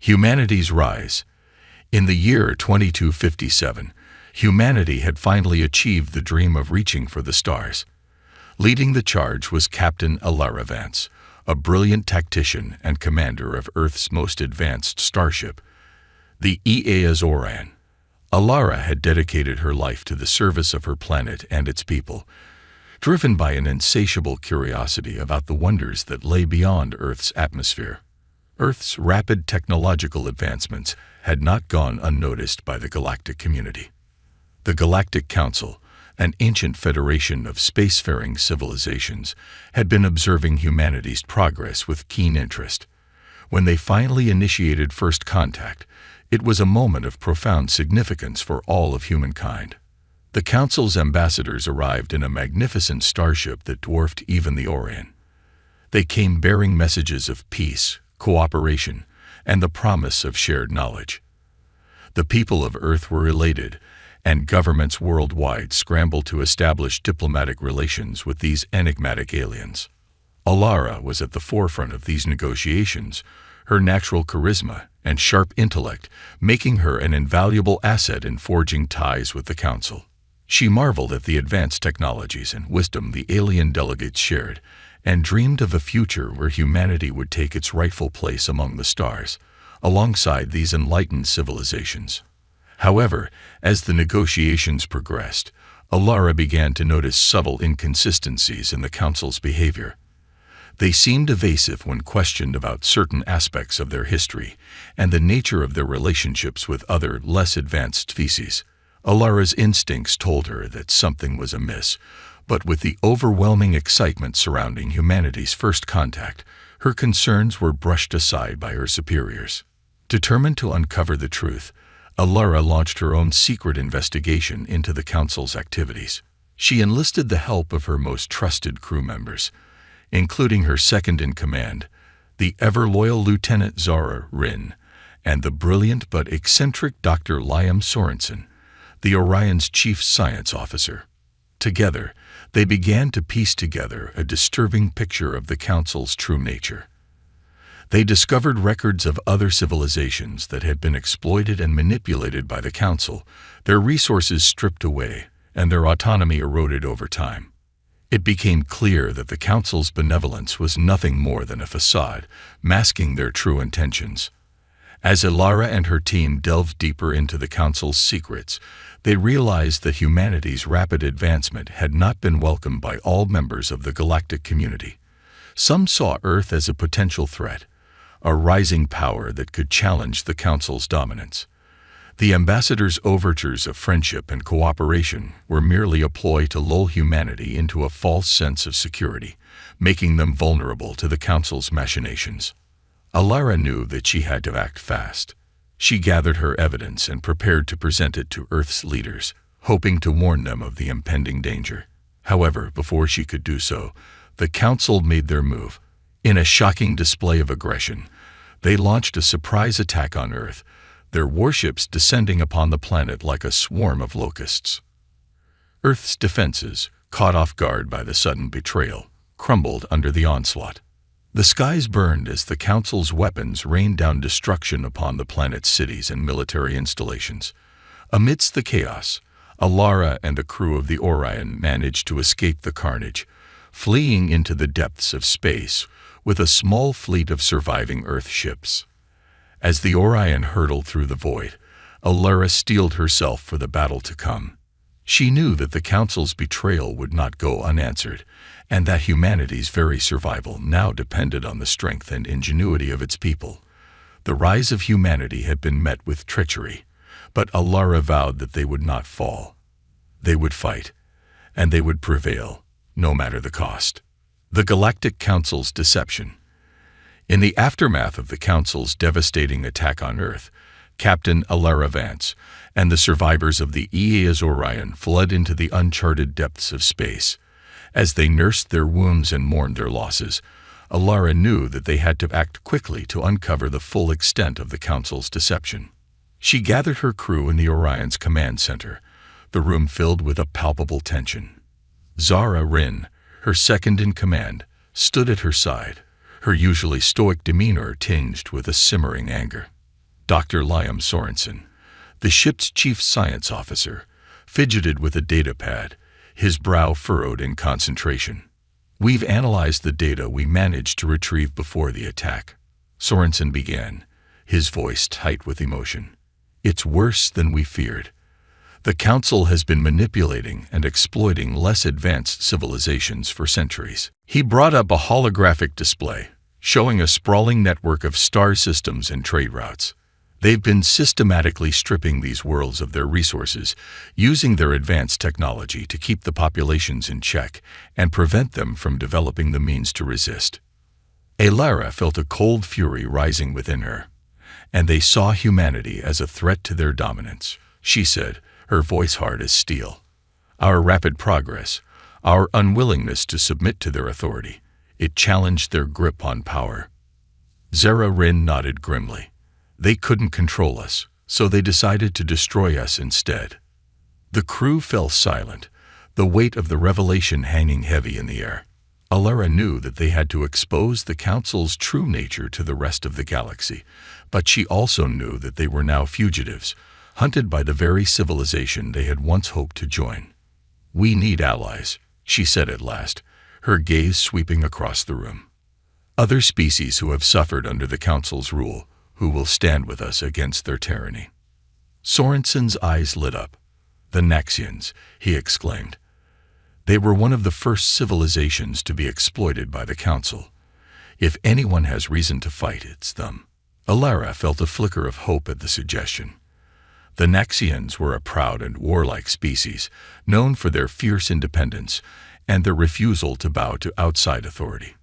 Humanity's rise. In the year 2257, humanity had finally achieved the dream of reaching for the stars. Leading the charge was Captain Alara Vance, a brilliant tactician and commander of Earth's most advanced starship, the Eas Orion. Alara had dedicated her life to the service of her planet and its people, driven by an insatiable curiosity about the wonders that lay beyond Earth's atmosphere. Earth's rapid technological advancements had not gone unnoticed by the galactic community. The Galactic Council, an ancient federation of spacefaring civilizations, had been observing humanity's progress with keen interest. When they finally initiated first contact, it was a moment of profound significance for all of humankind. The Council's ambassadors arrived in a magnificent starship that dwarfed even the Orion. They came bearing messages of peace, cooperation, and the promise of shared knowledge. The people of Earth were elated, and governments worldwide scrambled to establish diplomatic relations with these enigmatic aliens. Alara was at the forefront of these negotiations, her natural charisma and sharp intellect making her an invaluable asset in forging ties with the Council. She marveled at the advanced technologies and wisdom the alien delegates shared, and dreamed of a future where humanity would take its rightful place among the stars, alongside these enlightened civilizations. However, as the negotiations progressed, Alara began to notice subtle inconsistencies in the Council's behavior. They seemed evasive when questioned about certain aspects of their history and the nature of their relationships with other, less advanced species. Alara's instincts told her that something was amiss, but with the overwhelming excitement surrounding humanity's first contact, her concerns were brushed aside by her superiors. Determined to uncover the truth, Alara launched her own secret investigation into the Council's activities. She enlisted the help of her most trusted crew members, including her second-in-command, the ever-loyal Lieutenant Zara Rin, and the brilliant but eccentric Dr. Liam Sorensen, the Orion's chief science officer. Together, they began to piece together a disturbing picture of the Council's true nature. They discovered records of other civilizations that had been exploited and manipulated by the Council, their resources stripped away, and their autonomy eroded over time. It became clear that the Council's benevolence was nothing more than a facade, masking their true intentions. As Alara and her team delved deeper into the Council's secrets, they realized that humanity's rapid advancement had not been welcomed by all members of the galactic community. Some saw Earth as a potential threat, a rising power that could challenge the Council's dominance. The ambassadors' overtures of friendship and cooperation were merely a ploy to lull humanity into a false sense of security, making them vulnerable to the Council's machinations. Alara knew that she had to act fast. She gathered her evidence and prepared to present it to Earth's leaders, hoping to warn them of the impending danger. However, before she could do so, the Council made their move. In a shocking display of aggression, they launched a surprise attack on Earth, their warships descending upon the planet like a swarm of locusts. Earth's defenses, caught off guard by the sudden betrayal, crumbled under the onslaught. The skies burned as the Council's weapons rained down destruction upon the planet's cities and military installations. Amidst the chaos, Alara and the crew of the Orion managed to escape the carnage, fleeing into the depths of space with a small fleet of surviving Earth ships. As the Orion hurtled through the void, Alara steeled herself for the battle to come. She knew that the Council's betrayal would not go unanswered, and that humanity's very survival now depended on the strength and ingenuity of its people. The rise of humanity had been met with treachery, but Alara vowed that they would not fall. They would fight, and they would prevail, no matter the cost. The Galactic Council's deception. In the aftermath of the Council's devastating attack on Earth, Captain Alara Vance and the survivors of the Eas Orion fled into the uncharted depths of space. As they nursed their wounds and mourned their losses, Alara knew that they had to act quickly to uncover the full extent of the Council's deception. She gathered her crew in the Orion's command center, the room filled with a palpable tension. Zara Rin, her second-in-command, stood at her side, her usually stoic demeanor tinged with a simmering anger. Dr. Liam Sorensen, the ship's chief science officer, fidgeted with a data pad, his brow furrowed in concentration. "We've analyzed the data we managed to retrieve before the attack," Sorensen began, his voice tight with emotion. "It's worse than we feared. The Council has been manipulating and exploiting less advanced civilizations for centuries." He brought up a holographic display, showing a sprawling network of star systems and trade routes. They've been systematically stripping these worlds of their resources, using their advanced technology to keep the populations in check and prevent them from developing the means to resist. Alara felt a cold fury rising within her, and they saw humanity as a threat to their dominance. She said, her voice hard as steel, "Our rapid progress, our unwillingness to submit to their authority, it challenged their grip on power." Zara Rin nodded grimly. "They couldn't control us, so they decided to destroy us instead." The crew fell silent, the weight of the revelation hanging heavy in the air. Alara knew that they had to expose the Council's true nature to the rest of the galaxy, but she also knew that they were now fugitives, hunted by the very civilization they had once hoped to join. "We need allies," she said at last, her gaze sweeping across the room. "Other species who have suffered under the Council's rule, who will stand with us against their tyranny." Sorensen's eyes lit up. "The Naxians," he exclaimed. "They were one of the first civilizations to be exploited by the Council. If anyone has reason to fight, it's them." Alara felt a flicker of hope at the suggestion. The Naxians were a proud and warlike species, known for their fierce independence and their refusal to bow to outside authority.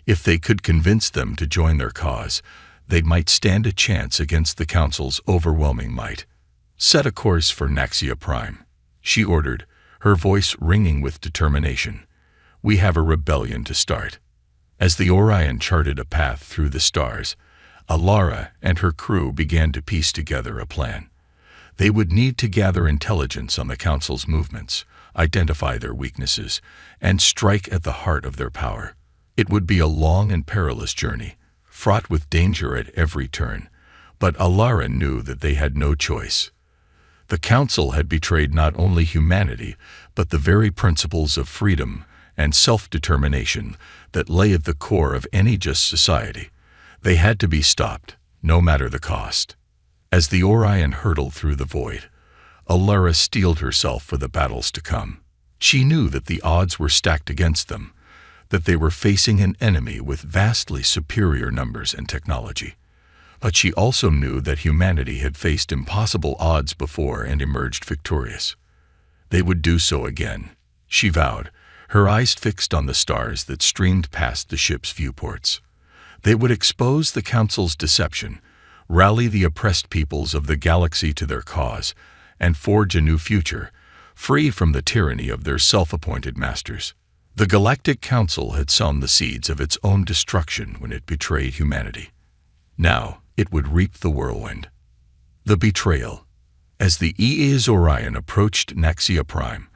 If they could convince them to join their cause, they might stand a chance against the Council's overwhelming might. "Set a course for Naxia Prime," she ordered, her voice ringing with determination. "We have a rebellion to start." As the Orion charted a path through the stars, Alara and her crew began to piece together a plan. They would need to gather intelligence on the Council's movements, identify their weaknesses, and strike at the heart of their power. It would be a long and perilous journey, fraught with danger at every turn, but Alara knew that they had no choice. The Council had betrayed not only humanity, but the very principles of freedom and self-determination that lay at the core of any just society. They had to be stopped, no matter the cost. As the Orion hurtled through the void, Alara steeled herself for the battles to come. She knew that the odds were stacked against them, that they were facing an enemy with vastly superior numbers and technology. But she also knew that humanity had faced impossible odds before and emerged victorious. They would do so again, she vowed, her eyes fixed on the stars that streamed past the ship's viewports. They would expose the Council's deception, rally the oppressed peoples of the galaxy to their cause, and forge a new future, free from the tyranny of their self-appointed masters. The Galactic Council had sown the seeds of its own destruction when it betrayed humanity. Now it would reap the whirlwind. The Betrayal. As the EA's Orion approached Naxia Prime,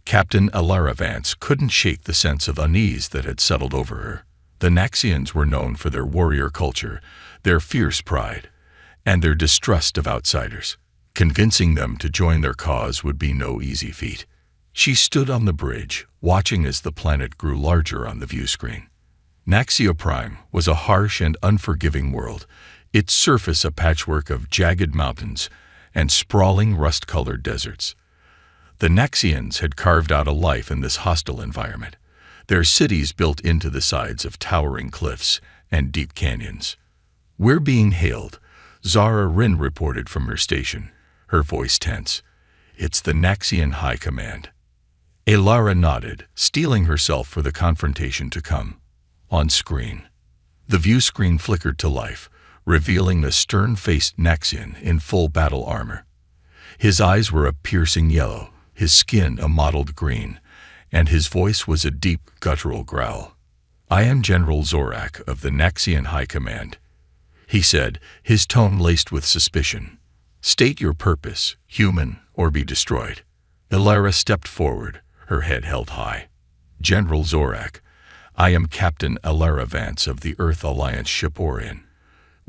Captain Alara Vance couldn't shake the sense of unease that had settled over her. The Naxians were known for their warrior culture, their fierce pride, and their distrust of outsiders. Convincing them to join their cause would be no easy feat. She stood on the bridge, watching as the planet grew larger on the view screen. Naxia Prime was a harsh and unforgiving world, its surface a patchwork of jagged mountains and sprawling rust-colored deserts. The Naxians had carved out a life in this hostile environment, their cities built into the sides of towering cliffs and deep canyons. "We're being hailed," Zara Rin reported from her station, her voice tense. "It's the Naxian High Command." Alara nodded, steeling herself for the confrontation to come. On screen, the view screen flickered to life, revealing a stern-faced Naxian in full battle armor. His eyes were a piercing yellow, his skin a mottled green, and his voice was a deep, guttural growl. "I am General Zorak of the Naxian High Command," he said, his tone laced with suspicion. "State your purpose, human or be destroyed." Alara stepped forward, her head held high. "General Zorak, I am Captain Alara Vance of the Earth Alliance ship Orion.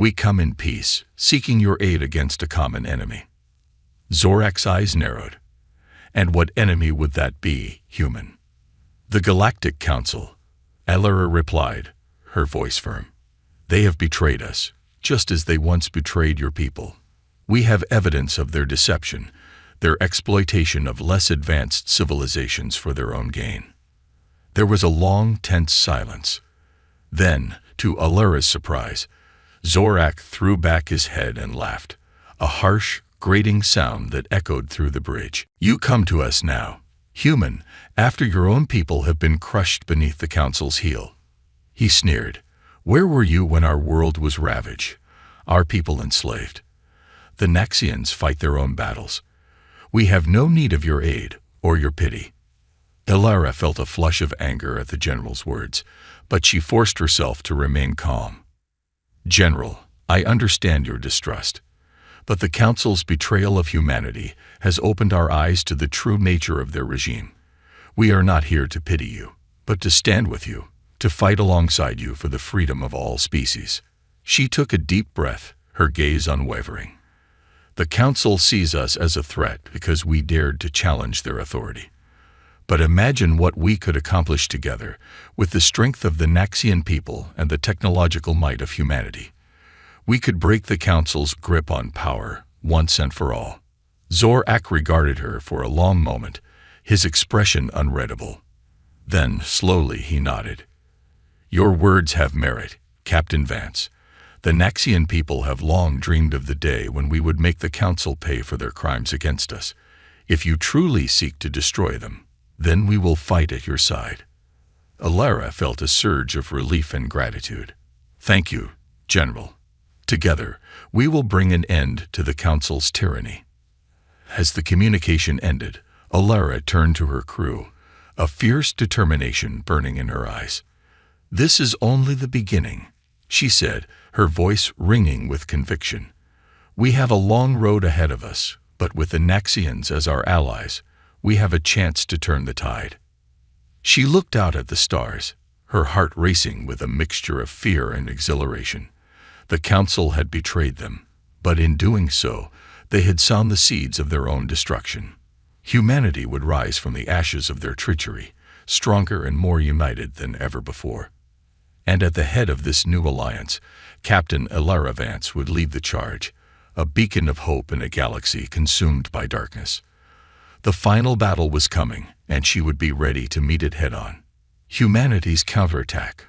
We come in peace, seeking your aid against a common enemy. Zorak's eyes narrowed. And what enemy would that be, human? The Galactic Council, Elara replied, her voice firm. They have betrayed us, just as they once betrayed your people. We have evidence of their deception, their exploitation of less advanced civilizations for their own gain. There was a long, tense silence. Then, to Elara's surprise, Zorak threw back his head and laughed, a harsh, grating sound that echoed through the bridge. You come to us now, human, after your own people have been crushed beneath the Council's heel. He sneered. Where were you when our world was ravaged, our people enslaved? The Naxians fight their own battles. We have no need of your aid or your pity. Elara felt a flush of anger at the general's words, but she forced herself to remain calm. General, I understand your distrust, but the Council's betrayal of humanity has opened our eyes to the true nature of their regime. We are not here to pity you, but to stand with you, to fight alongside you for the freedom of all species. She took a deep breath, her gaze unwavering. The Council sees us as a threat because we dared to challenge their authority. But imagine what we could accomplish together with the strength of the Naxian people and the technological might of humanity. We could break the Council's grip on power once and for all. Zorak regarded her for a long moment, his expression unreadable. Then, slowly, he nodded. Your words have merit, Captain Vance. The Naxian people have long dreamed of the day when we would make the Council pay for their crimes against us. If you truly seek to destroy them, then we will fight at your side. Elara felt a surge of relief and gratitude. Thank you, General. Together, we will bring an end to the Council's tyranny. As the communication ended, Elara turned to her crew, a fierce determination burning in her eyes. This is only the beginning, she said, her voice ringing with conviction. We have a long road ahead of us, but with the Naxians as our allies, we have a chance to turn the tide. She looked out at the stars, her heart racing with a mixture of fear and exhilaration. The Council had betrayed them, but in doing so, they had sown the seeds of their own destruction. Humanity would rise from the ashes of their treachery, stronger and more united than ever before. And at the head of this new alliance, Captain Elara Vance would lead the charge, a beacon of hope in a galaxy consumed by darkness. The final battle was coming, and she would be ready to meet it head-on. Humanity's counterattack.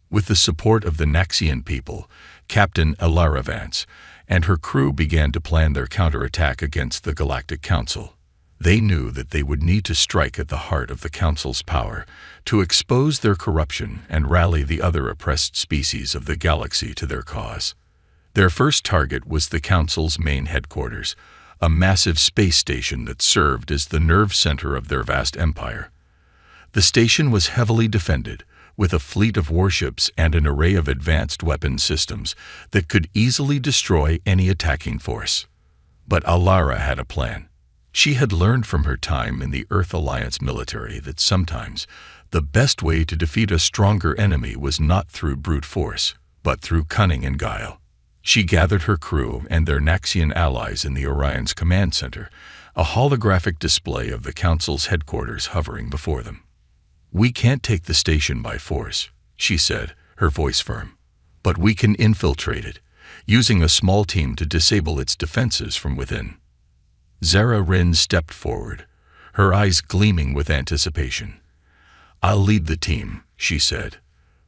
With the support of the Naxian people, Captain Elara Vance and her crew began to plan their counterattack against the Galactic Council. They knew that they would need to strike at the heart of the Council's power to expose their corruption and rally the other oppressed species of the galaxy to their cause. Their first target was the Council's main headquarters, a massive space station that served as the nerve center of their vast empire. The station was heavily defended, with a fleet of warships and an array of advanced weapon systems that could easily destroy any attacking force. But Elara had a plan. She had learned from her time in the Earth Alliance military that sometimes the best way to defeat a stronger enemy was not through brute force, but through cunning and guile. She gathered her crew and their Naxian allies in the Orion's command center, a holographic display of the Council's headquarters hovering before them. We can't take the station by force, she said, her voice firm, but we can infiltrate it, using a small team to disable its defenses from within. Zara Rin stepped forward, her eyes gleaming with anticipation. I'll lead the team, she said.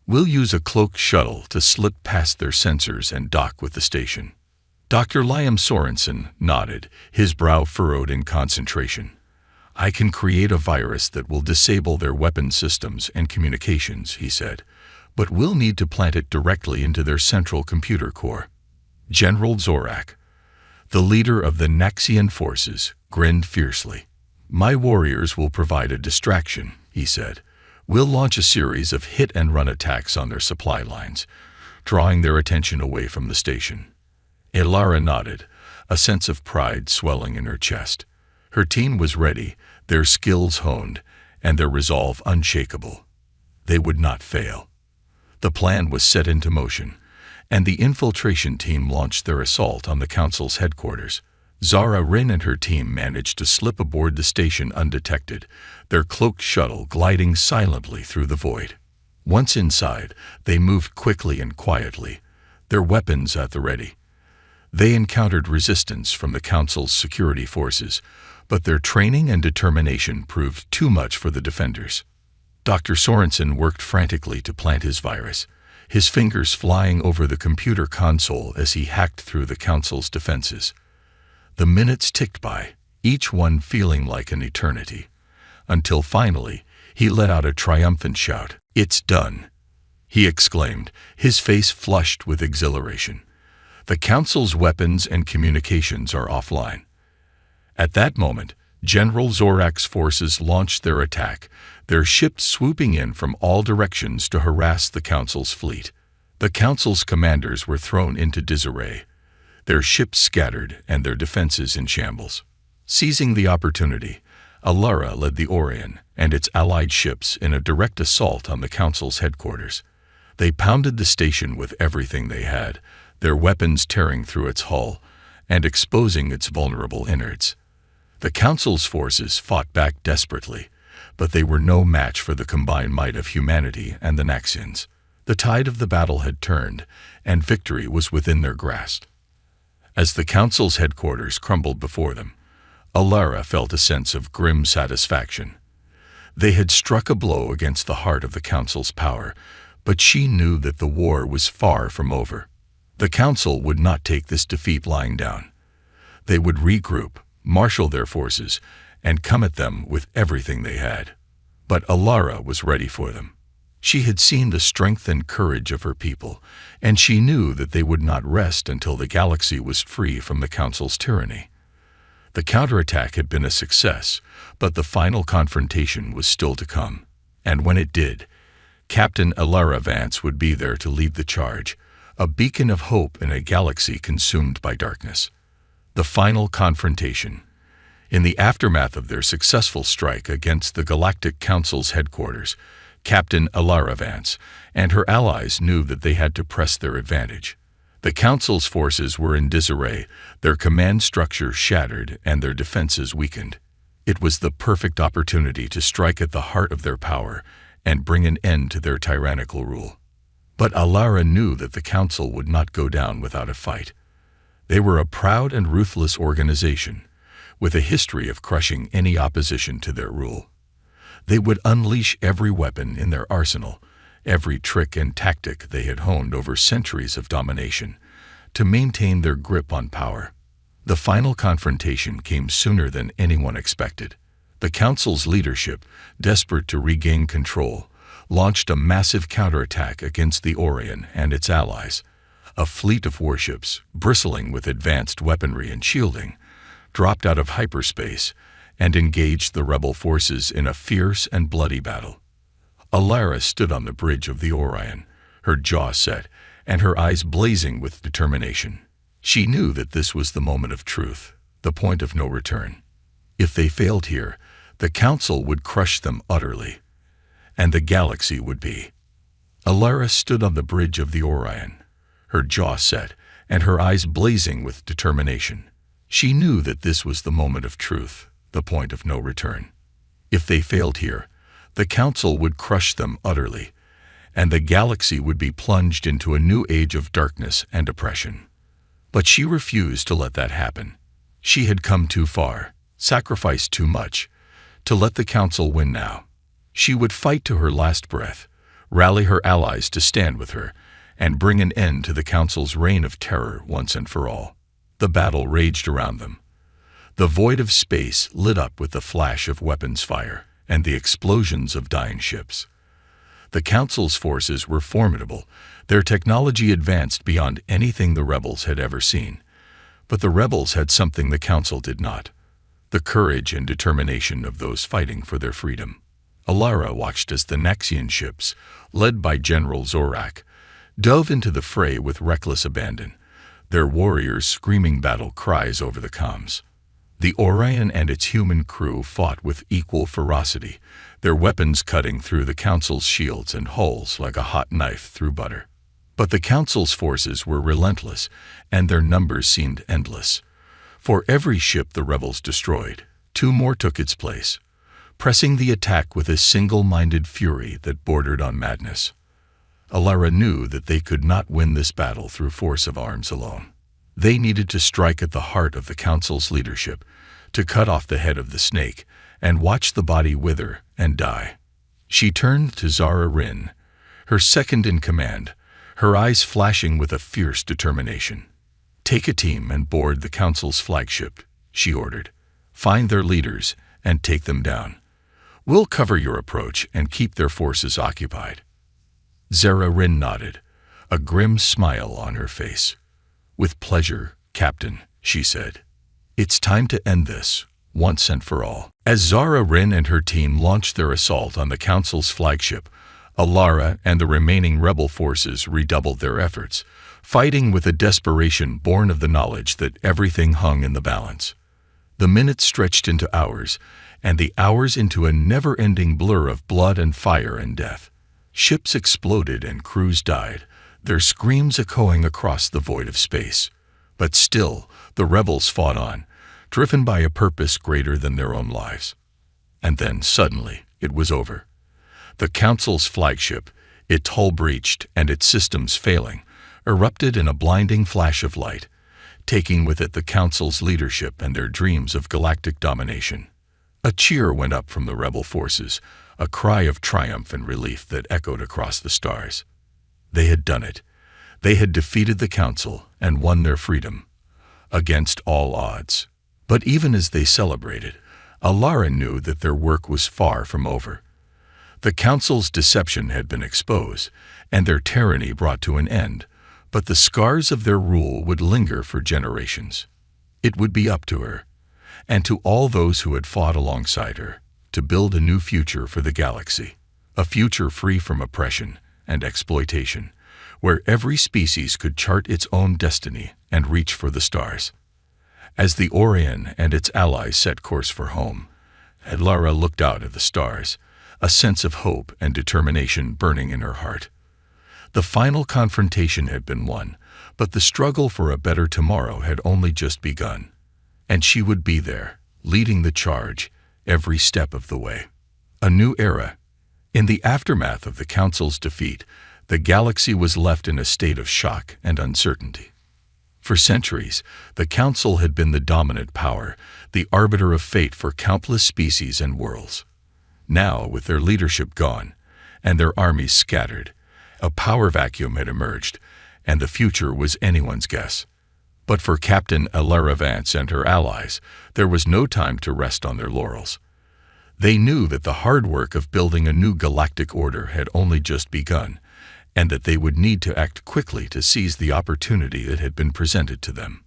We'll use a cloaked shuttle to slip past their sensors and dock with the station. Dr. Liam Sorensen nodded, his brow furrowed in concentration. I can create a virus that will disable their weapon systems and communications, he said, but we'll need to plant it directly into their central computer core. General Zorak, the leader of the Naxian forces, grinned fiercely. My warriors will provide a distraction, he said. We'll launch a series of hit-and-run attacks on their supply lines, drawing their attention away from the station. Elara nodded, a sense of pride swelling in her chest. Her team was ready, their skills honed, and their resolve unshakable. They would not fail. The plan was set into motion, and the infiltration team launched their assault on the Council's headquarters. Zara Rin and her team managed to slip aboard the station undetected, their cloaked shuttle gliding silently through the void. Once inside, they moved quickly and quietly, their weapons at the ready. They encountered resistance from the Council's security forces, but their training and determination proved too much for the defenders. Dr. Sorensen worked frantically to plant his virus, his fingers flying over the computer console as he hacked through the Council's defenses. The minutes ticked by, each one feeling like an eternity, until finally he let out a triumphant shout. "It's done!" he exclaimed, his face flushed with exhilaration. "The Council's weapons and communications are offline." At that moment, General Zorak's forces launched their attack, their ships swooping in from all directions to harass the Council's fleet. The Council's commanders were thrown into disarray, their ships scattered and their defenses in shambles. Seizing the opportunity, Alara led the Orion and its allied ships in a direct assault on the Council's headquarters. They pounded the station with everything they had, their weapons tearing through its hull and exposing its vulnerable innards. The Council's forces fought back desperately, but they were no match for the combined might of humanity and the Naxians. The tide of the battle had turned, and victory was within their grasp. As the Council's headquarters crumbled before them, Alara felt a sense of grim satisfaction. They had struck a blow against the heart of the Council's power, but she knew that the war was far from over. The Council would not take this defeat lying down. They would regroup, marshal their forces, and come at them with everything they had. But Alara was ready for them. She had seen the strength and courage of her people, and she knew that they would not rest until the galaxy was free from the Council's tyranny. The counterattack had been a success, but the final confrontation was still to come. And when it did, Captain Alara Vance would be there to lead the charge, a beacon of hope in a galaxy consumed by darkness. The final confrontation. In the aftermath of their successful strike against the Galactic Council's headquarters, Captain Alara Vance and her allies knew that they had to press their advantage. The Council's forces were in disarray, their command structure shattered and their defenses weakened. It was the perfect opportunity to strike at the heart of their power and bring an end to their tyrannical rule. But Alara knew that the Council would not go down without a fight. They were a proud and ruthless organization, with a history of crushing any opposition to their rule. They would unleash every weapon in their arsenal, every trick and tactic they had honed over centuries of domination, to maintain their grip on power. The final confrontation came sooner than anyone expected. The Council's leadership, desperate to regain control, launched a massive counterattack against the Orion and its allies. A fleet of warships, bristling with advanced weaponry and shielding, dropped out of hyperspace and engaged the rebel forces in a fierce and bloody battle. Alara stood on the bridge of the Orion, her jaw set and her eyes blazing with determination. She knew that this was the moment of truth, the point of no return. If they failed here, the Council would crush them utterly, and the galaxy would be. Alara stood on the bridge of the Orion, her jaw set and her eyes blazing with determination. She knew that this was the moment of truth, the point of no return. If they failed here, the Council would crush them utterly, and the galaxy would be plunged into a new age of darkness and oppression. But she refused to let that happen. She had come too far, sacrificed too much, to let the Council win now. She would fight to her last breath, rally her allies to stand with her, and bring an end to the Council's reign of terror once and for all. The battle raged around them. The void of space lit up with the flash of weapons fire and the explosions of dying ships. The Council's forces were formidable, their technology advanced beyond anything the rebels had ever seen. But the rebels had something the Council did not: the courage and determination of those fighting for their freedom. Alara watched as the Naxian ships, led by General Zorak, dove into the fray with reckless abandon, their warriors screaming battle cries over the comms. The Orion and its human crew fought with equal ferocity, their weapons cutting through the Council's shields and hulls like a hot knife through butter. But the Council's forces were relentless, and their numbers seemed endless. For every ship the rebels destroyed, two more took its place, pressing the attack with a single-minded fury that bordered on madness. Alara knew that they could not win this battle through force of arms alone. They needed to strike at the heart of the Council's leadership, to cut off the head of the snake, and watch the body wither and die. She turned to Zara Rin, her second in command, her eyes flashing with a fierce determination. "Take a team and board the Council's flagship," she ordered. "Find their leaders and take them down. We'll cover your approach and keep their forces occupied." Zara Rin nodded, a grim smile on her face. "With pleasure, Captain," she said. "It's time to end this, once and for all." As Zara Rin and her team launched their assault on the Council's flagship, Alara and the remaining rebel forces redoubled their efforts, fighting with a desperation born of the knowledge that everything hung in the balance. The minutes stretched into hours, and the hours into a never-ending blur of blood and fire and death. Ships exploded and crews died, their screams echoing across the void of space. But still, the rebels fought on, driven by a purpose greater than their own lives. And then, suddenly, it was over. The Council's flagship, its hull breached and its systems failing, erupted in a blinding flash of light, taking with it the Council's leadership and their dreams of galactic domination. A cheer went up from the rebel forces, a cry of triumph and relief that echoed across the stars. They had done it. They had defeated the Council and won their freedom, against all odds. But even as they celebrated, Alara knew that their work was far from over. The Council's deception had been exposed, and their tyranny brought to an end, but the scars of their rule would linger for generations. It would be up to her, and to all those who had fought alongside her, to build a new future for the galaxy, a future free from oppression and exploitation, where every species could chart its own destiny and reach for the stars. As the Orion and its allies set course for home, Alara looked out at the stars, a sense of hope and determination burning in her heart. The final confrontation had been won, but the struggle for a better tomorrow had only just begun. And she would be there, leading the charge, every step of the way. A new era. In the aftermath of the Council's defeat, the galaxy was left in a state of shock and uncertainty. For centuries, the Council had been the dominant power, the arbiter of fate for countless species and worlds. Now, with their leadership gone, and their armies scattered, a power vacuum had emerged, and the future was anyone's guess. But for Captain Alara Vance and her allies, there was no time to rest on their laurels. They knew that the hard work of building a new galactic order had only just begun, and that they would need to act quickly to seize the opportunity that had been presented to them.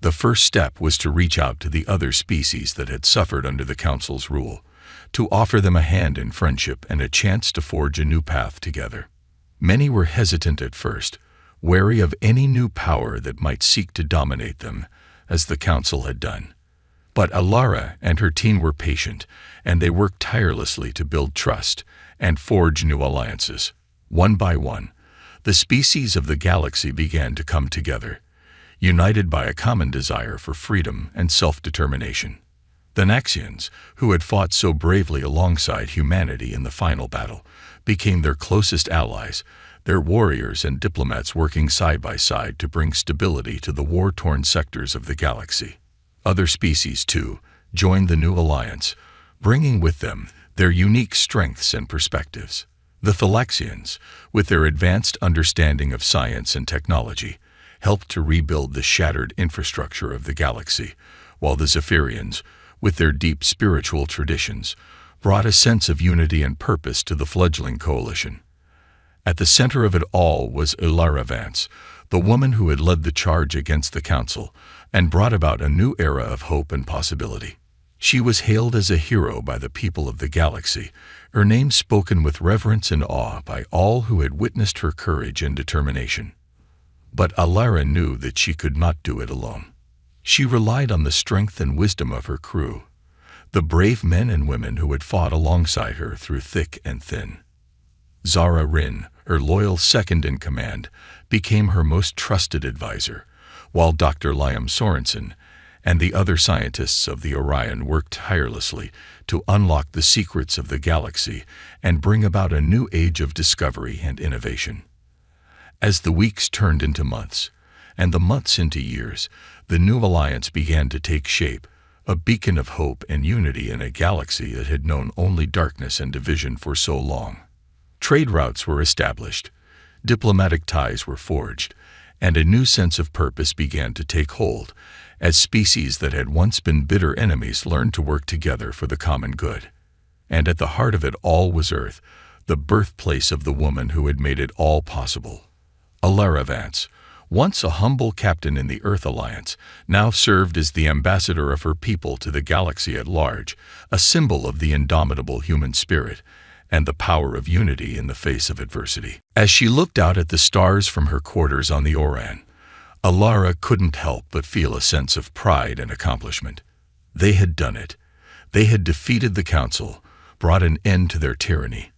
The first step was to reach out to the other species that had suffered under the Council's rule, to offer them a hand in friendship and a chance to forge a new path together. Many were hesitant at first, wary of any new power that might seek to dominate them, as the Council had done. But Alara and her team were patient, and they worked tirelessly to build trust and forge new alliances. One by one, the species of the galaxy began to come together, united by a common desire for freedom and self-determination. The Naxians, who had fought so bravely alongside humanity in the final battle, became their closest allies, their warriors and diplomats working side by side to bring stability to the war-torn sectors of the galaxy. Other species, too, joined the new alliance, bringing with them their unique strengths and perspectives. The Thalaxians, with their advanced understanding of science and technology, helped to rebuild the shattered infrastructure of the galaxy, while the Zephyrians, with their deep spiritual traditions, brought a sense of unity and purpose to the fledgling coalition. At the center of it all was Alara Vance, the woman who had led the charge against the Council and brought about a new era of hope and possibility. She was hailed as a hero by the people of the galaxy, her name spoken with reverence and awe by all who had witnessed her courage and determination. But Alara knew that she could not do it alone. She relied on the strength and wisdom of her crew, the brave men and women who had fought alongside her through thick and thin. Zara Rin, her loyal second-in-command, became her most trusted advisor, while Dr. Liam Sorensen and the other scientists of the Orion worked tirelessly to unlock the secrets of the galaxy and bring about a new age of discovery and innovation. As the weeks turned into months, and the months into years, the new alliance began to take shape, a beacon of hope and unity in a galaxy that had known only darkness and division for so long. Trade routes were established, diplomatic ties were forged, and a new sense of purpose began to take hold, as species that had once been bitter enemies learned to work together for the common good. And at the heart of it all was Earth, the birthplace of the woman who had made it all possible. Alara Vance, once a humble captain in the Earth Alliance, now served as the ambassador of her people to the galaxy at large, a symbol of the indomitable human spirit and the power of unity in the face of adversity. As she looked out at the stars from her quarters on the Orion, Alara couldn't help but feel a sense of pride and accomplishment. They had done it. They had defeated the Council, brought an end to their tyranny,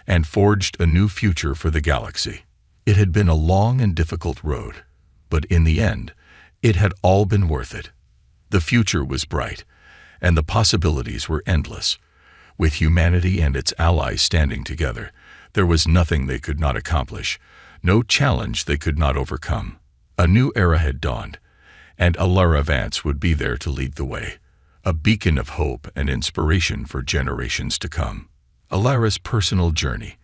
and forged a new future for the galaxy. It had been a long and difficult road, but in the end, it had all been worth it. The future was bright, and the possibilities were endless. With humanity and its allies standing together, there was nothing they could not accomplish, no challenge they could not overcome. A new era had dawned, and Alara Vance would be there to lead the way, a beacon of hope and inspiration for generations to come. Alara's personal journey,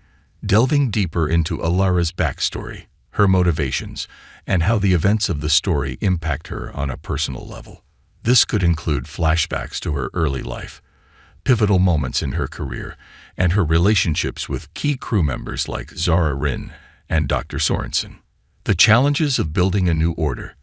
delving deeper into Alara's backstory, her motivations, and how the events of the story impact her on a personal level. This could include flashbacks to her early life, pivotal moments in her career, and her relationships with key crew members like Zara Rin and Dr. Sorensen. The challenges of building a new order.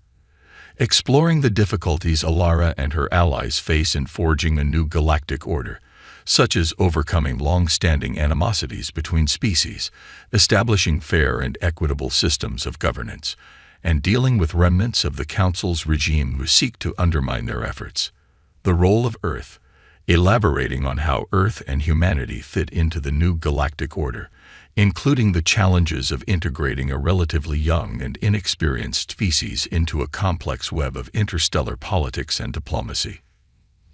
Exploring the difficulties Alara and her allies face in forging a new galactic order, such as overcoming long-standing animosities between species, establishing fair and equitable systems of governance, and dealing with remnants of the Council's regime who seek to undermine their efforts. The role of Earth. Elaborating on how Earth and humanity fit into the new galactic order, including the challenges of integrating a relatively young and inexperienced species into a complex web of interstellar politics and diplomacy.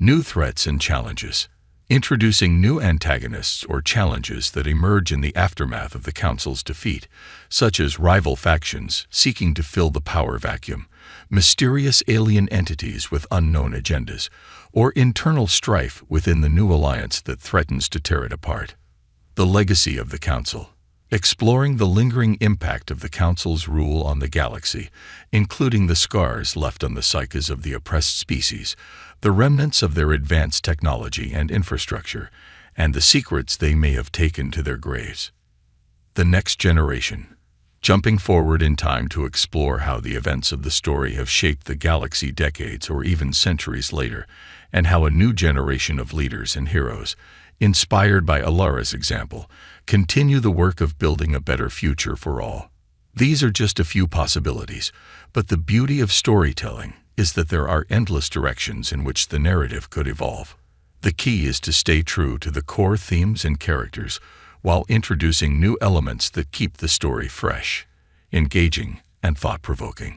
New threats and challenges. Introducing new antagonists or challenges that emerge in the aftermath of the Council's defeat, such as rival factions seeking to fill the power vacuum, mysterious alien entities with unknown agendas, or internal strife within the new alliance that threatens to tear it apart. The legacy of the Council. Exploring the lingering impact of the Council's rule on the galaxy, including the scars left on the psyches of the oppressed species, the remnants of their advanced technology and infrastructure, and the secrets they may have taken to their graves. The next generation. Jumping forward in time to explore how the events of the story have shaped the galaxy decades or even centuries later, and how a new generation of leaders and heroes, inspired by Alara's example, continue the work of building a better future for all. These are just a few possibilities, but the beauty of storytelling is that there are endless directions in which the narrative could evolve. The key is to stay true to the core themes and characters while introducing new elements that keep the story fresh, engaging, and thought-provoking.